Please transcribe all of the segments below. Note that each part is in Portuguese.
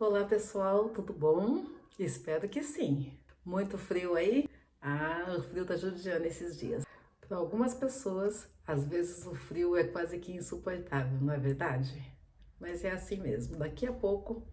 Olá pessoal, tudo bom? Espero que sim. Muito frio aí? O frio tá judiando esses dias. Para algumas pessoas, às vezes o frio é quase que insuportável, não é verdade? Mas é assim mesmo. Daqui a pouco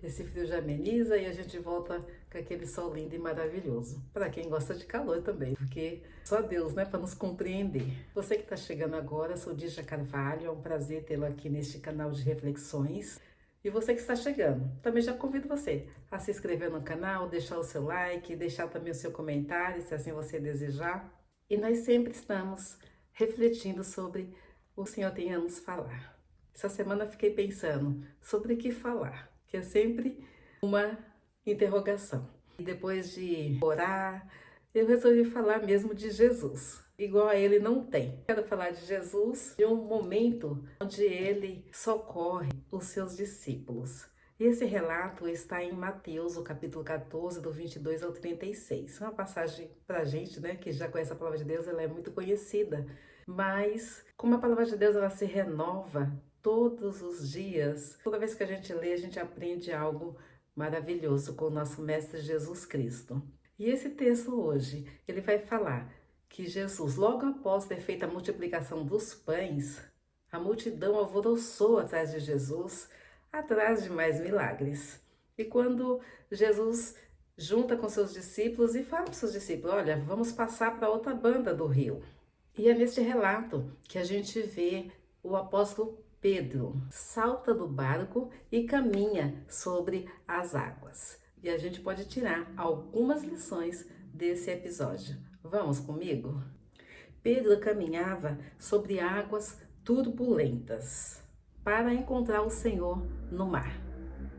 esse frio já ameniza e a gente volta com aquele sol lindo e maravilhoso. Para quem gosta de calor também, porque só Deus, né, para nos compreender. Você que está chegando agora, sou Dígia Carvalho, é um prazer tê-lo aqui neste canal de reflexões. E você que está chegando, também já convido você a se inscrever no canal, deixar o seu like, deixar também o seu comentário, se assim você desejar. E nós sempre estamos refletindo sobre o que o Senhor tem a nos falar. Essa semana fiquei pensando sobre o que falar, que é sempre uma interrogação. E depois de orar, eu resolvi falar mesmo de Jesus. Igual a ele não tem. Quero falar de Jesus de um momento onde ele socorre os seus discípulos. E esse relato está em Mateus, o capítulo 14, do 22 ao 36. É uma passagem pra gente, né, que já conhece a palavra de Deus, ela é muito conhecida. Mas, como a palavra de Deus ela se renova todos os dias, toda vez que a gente lê, a gente aprende algo maravilhoso com o nosso Mestre Jesus Cristo. E esse texto hoje, ele vai falar que Jesus, logo após ter feito a multiplicação dos pães, a multidão alvoroçou atrás de Jesus, atrás de mais milagres. E quando Jesus junta com seus discípulos e fala para os seus discípulos, olha, vamos passar para outra banda do rio. E é neste relato que a gente vê o apóstolo Pedro salta do barco e caminha sobre as águas. E a gente pode tirar algumas lições desse episódio. Vamos comigo? Pedro caminhava sobre águas turbulentas para encontrar o Senhor no mar.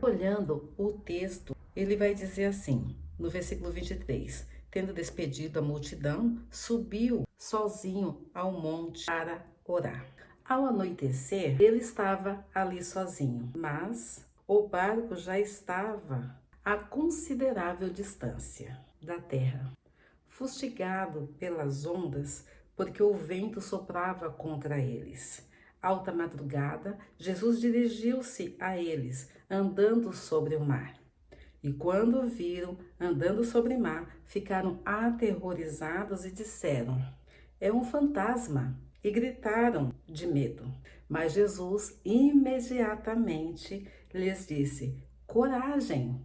Olhando o texto, ele vai dizer assim, no versículo 23, tendo despedido a multidão, subiu sozinho ao monte para orar. Ao anoitecer, ele estava ali sozinho, mas o barco já estava a considerável distância da terra, fustigado pelas ondas, porque o vento soprava contra eles. Alta madrugada, Jesus dirigiu-se a eles, andando sobre o mar. E quando o viram andando sobre o mar, ficaram aterrorizados e disseram: é um fantasma! E gritaram de medo. Mas Jesus imediatamente lhes disse: coragem,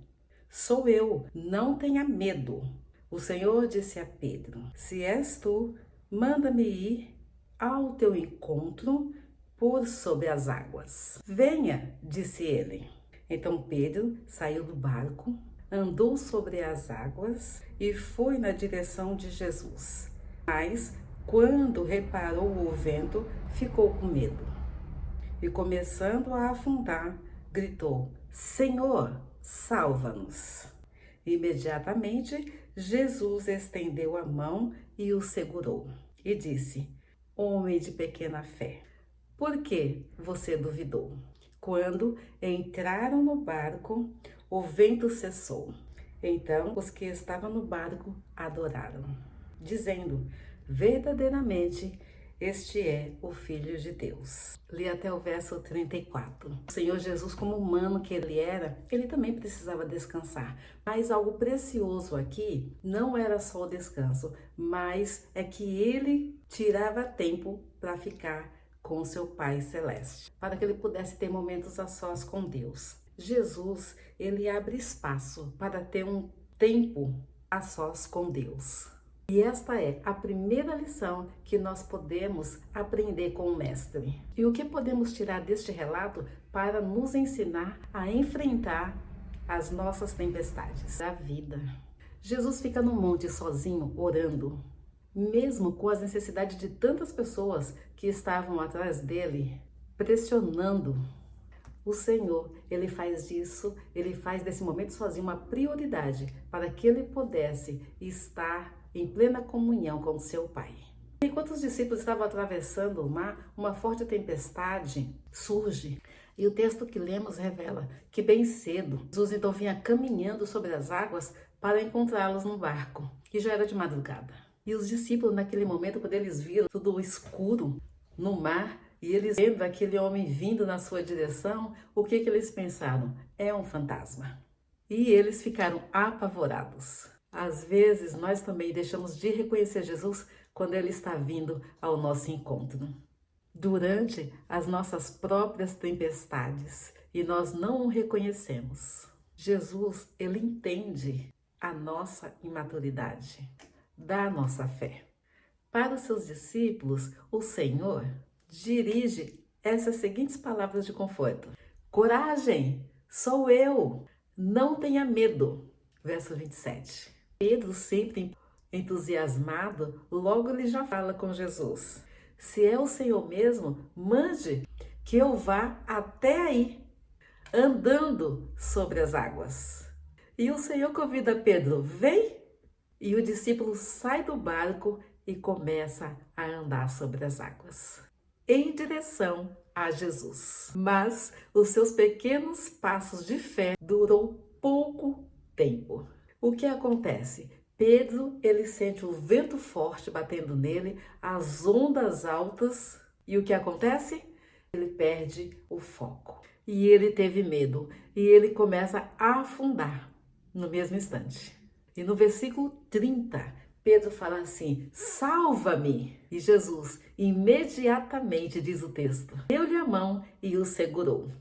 sou eu, não tenha medo. O Senhor disse a Pedro: se és tu, manda-me ir ao teu encontro por sobre as águas. Venha, disse ele. Então Pedro saiu do barco, andou sobre as águas e foi na direção de Jesus. Mas, quando reparou o vento, ficou com medo. E começando a afundar, gritou: Senhor, salva-nos! Imediatamente, Jesus estendeu a mão e o segurou. E disse: homem de pequena fé, por que você duvidou? Quando entraram no barco, o vento cessou. Então, os que estavam no barco adoraram, dizendo: verdadeiramente, este é o Filho de Deus. Li até o verso 34. O Senhor Jesus, como humano que ele era, ele também precisava descansar. Mas algo precioso aqui não era só o descanso, mas é que ele tirava tempo para ficar com seu Pai Celeste, para que ele pudesse ter momentos a sós com Deus. Jesus, ele abre espaço para ter um tempo a sós com Deus. E esta é a primeira lição que nós podemos aprender com o Mestre. E o que podemos tirar deste relato para nos ensinar a enfrentar as nossas tempestades da vida? Jesus fica no monte sozinho, orando, mesmo com as necessidades de tantas pessoas que estavam atrás dele, pressionando. O Senhor, ele faz disso, ele faz desse momento sozinho uma prioridade para que ele pudesse estar em plena comunhão com seu Pai. Enquanto os discípulos estavam atravessando o mar, uma forte tempestade surge. E o texto que lemos revela que bem cedo, Jesus então vinha caminhando sobre as águas para encontrá-los no barco, que já era de madrugada. E os discípulos naquele momento, quando eles viram tudo escuro no mar, E eles vendo aquele homem vindo na sua direção, o que eles pensaram? É um fantasma. E eles ficaram apavorados. Às vezes nós também deixamos de reconhecer Jesus quando ele está vindo ao nosso encontro. Durante as nossas próprias tempestades, e nós não o reconhecemos. Jesus, ele entende a nossa imaturidade, da nossa fé. Para os seus discípulos, o Senhor dirige essas seguintes palavras de conforto: coragem, sou eu, não tenha medo. Verso 27. Pedro, sempre entusiasmado, logo ele já fala com Jesus: se é o Senhor mesmo, mande que eu vá até aí, andando sobre as águas. E o Senhor convida Pedro: vem! E o discípulo sai do barco e começa a andar sobre as águas, em direção a Jesus. Mas os seus pequenos passos de fé duram pouco tempo. O que acontece? Pedro, ele sente o vento forte batendo nele, as ondas altas, e o que acontece? Ele perde o foco. E ele teve medo, e ele começa a afundar no mesmo instante. E no versículo 30, Pedro fala assim: salva-me! E Jesus, imediatamente, diz o texto, deu-lhe a mão e o segurou.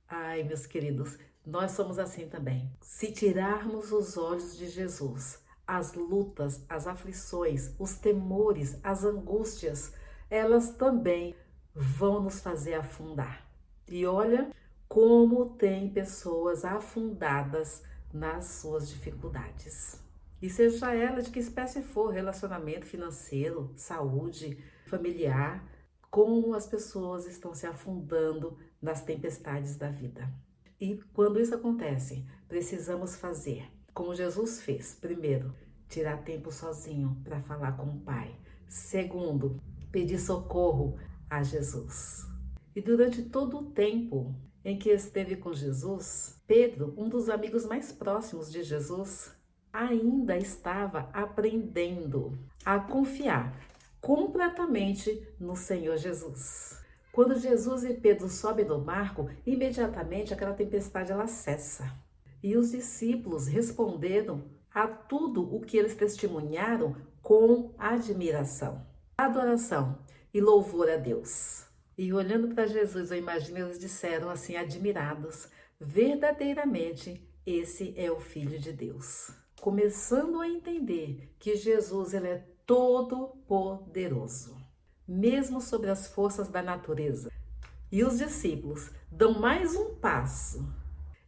Ai, meus queridos, nós somos assim também. Se tirarmos os olhos de Jesus, as lutas, as aflições, os temores, as angústias, elas também vão nos fazer afundar. E olha como tem pessoas afundadas nas suas dificuldades. E seja ela de que espécie for, relacionamento financeiro, saúde, familiar, como as pessoas estão se afundando nas tempestades da vida. E quando isso acontece, precisamos fazer como Jesus fez. Primeiro, tirar tempo sozinho para falar com o Pai. Segundo, pedir socorro a Jesus. E durante todo o tempo em que esteve com Jesus, Pedro, um dos amigos mais próximos de Jesus, ainda estava aprendendo a confiar completamente no Senhor Jesus. Quando Jesus e Pedro sobem do barco, imediatamente aquela tempestade ela cessa. E os discípulos responderam a tudo o que eles testemunharam com admiração, adoração e louvor a Deus. E olhando para Jesus, eu imagino eles disseram assim, admirados: verdadeiramente esse é o Filho de Deus. Começando a entender que Jesus ele é todo poderoso, mesmo sobre as forças da natureza. E os discípulos dão mais um passo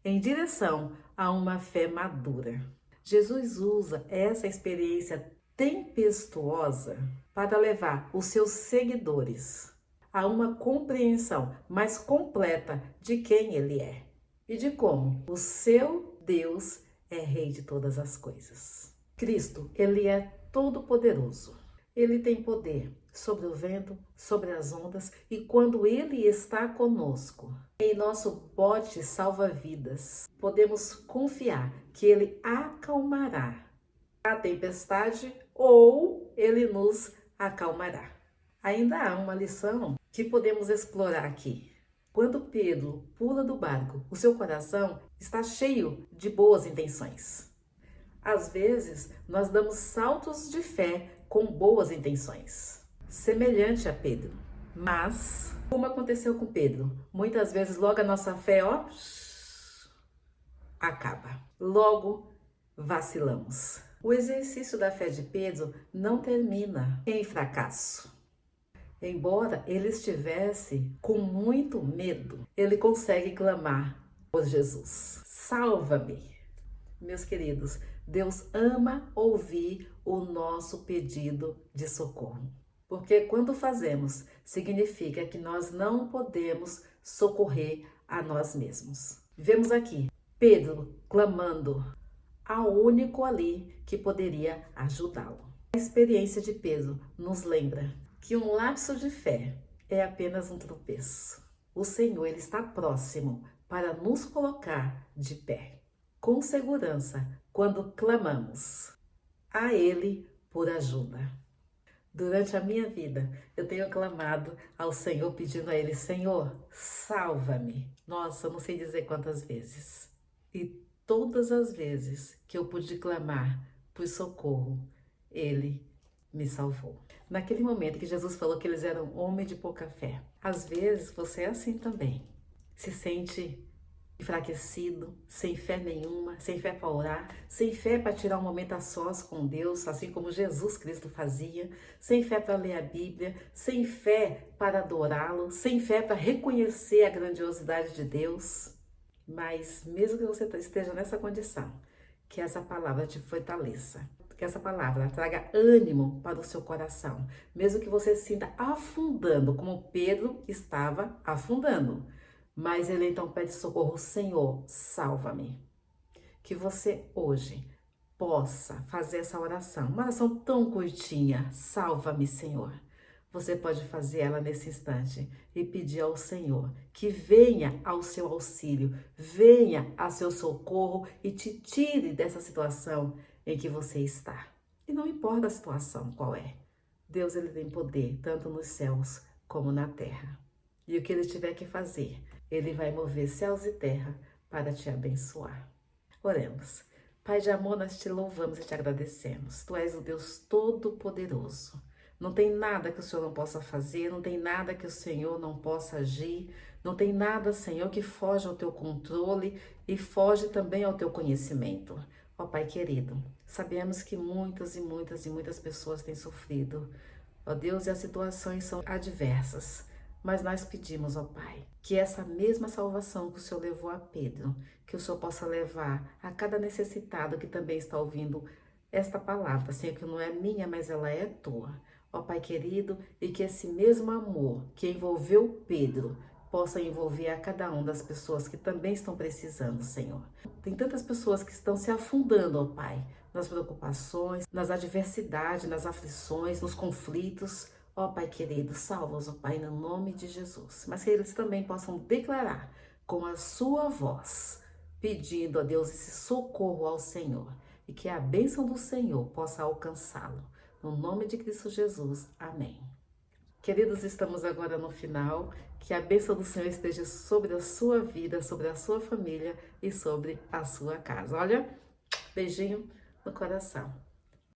em direção a uma fé madura. Jesus usa essa experiência tempestuosa para levar os seus seguidores a uma compreensão mais completa de quem ele é e de como o seu Deus é Rei de todas as coisas. Cristo, ele é todo-poderoso. Ele tem poder sobre o vento, sobre as ondas, e quando ele está conosco, em nosso bote salva-vidas, podemos confiar que ele acalmará a tempestade ou ele nos acalmará. Ainda há uma lição que podemos explorar aqui. Quando Pedro pula do barco, o seu coração está cheio de boas intenções. Às vezes, nós damos saltos de fé com boas intenções, semelhante a Pedro. Mas, como aconteceu com Pedro, muitas vezes logo a nossa fé, acaba. Logo, vacilamos. O exercício da fé de Pedro não termina em fracasso. Embora ele estivesse com muito medo, ele consegue clamar por Jesus: salva-me. Meus queridos, Deus ama ouvir o nosso pedido de socorro. Porque quando fazemos, significa que nós não podemos socorrer a nós mesmos. Vemos aqui Pedro clamando ao único ali que poderia ajudá-lo. A experiência de Pedro nos lembra que um lapso de fé é apenas um tropeço. O Senhor ele está próximo para nos colocar de pé, com segurança, quando clamamos a Ele por ajuda. Durante a minha vida, eu tenho clamado ao Senhor, pedindo a Ele, Senhor, salva-me. Nossa, eu não sei dizer quantas vezes. E todas as vezes que eu pude clamar por socorro, Ele me salvou. Naquele momento que Jesus falou que eles eram homens de pouca fé. Às vezes você é assim também. Se sente enfraquecido, sem fé nenhuma, sem fé para orar, sem fé para tirar um momento a sós com Deus, assim como Jesus Cristo fazia, sem fé para ler a Bíblia, sem fé para adorá-lo, sem fé para reconhecer a grandiosidade de Deus. Mas mesmo que você esteja nessa condição, que essa palavra te fortaleça, que essa palavra traga ânimo para o seu coração, mesmo que você se sinta afundando, como Pedro estava afundando. Mas ele então pede socorro, Senhor, salva-me. Que você hoje possa fazer essa oração, uma oração tão curtinha, salva-me, Senhor. Você pode fazer ela nesse instante e pedir ao Senhor que venha ao seu auxílio, venha a seu socorro e te tire dessa situação em que você está. E não importa a situação qual é, Deus ele tem poder tanto nos céus como na terra. E o que ele tiver que fazer, ele vai mover céus e terra para te abençoar. Oremos. Pai de amor, nós te louvamos e te agradecemos. Tu és o Deus Todo-Poderoso. Não tem nada que o Senhor não possa fazer, não tem nada que o Senhor não possa agir, não tem nada, Senhor, que foge ao teu controle e foge também ao teu conhecimento. Ó Pai querido, sabemos que muitas e muitas pessoas têm sofrido. Ó Deus, e as situações são adversas. Mas nós pedimos, ó Pai, que essa mesma salvação que o Senhor levou a Pedro, que o Senhor possa levar a cada necessitado que também está ouvindo esta palavra, Senhor, que não é minha, mas ela é tua. Ó Pai querido, e que esse mesmo amor que envolveu Pedro possa envolver a cada uma das pessoas que também estão precisando, Senhor. Tem tantas pessoas que estão se afundando, ó Pai, nas preocupações, nas adversidades, nas aflições, nos conflitos. Ó Pai querido, salva-os, ó Pai, no nome de Jesus. Mas que eles também possam declarar com a sua voz, pedindo a Deus esse socorro ao Senhor. E que a bênção do Senhor possa alcançá-lo. No nome de Cristo Jesus. Amém. Queridos, estamos agora no final. Que a bênção do Senhor esteja sobre a sua vida, sobre a sua família e sobre a sua casa. Olha, beijinho no coração.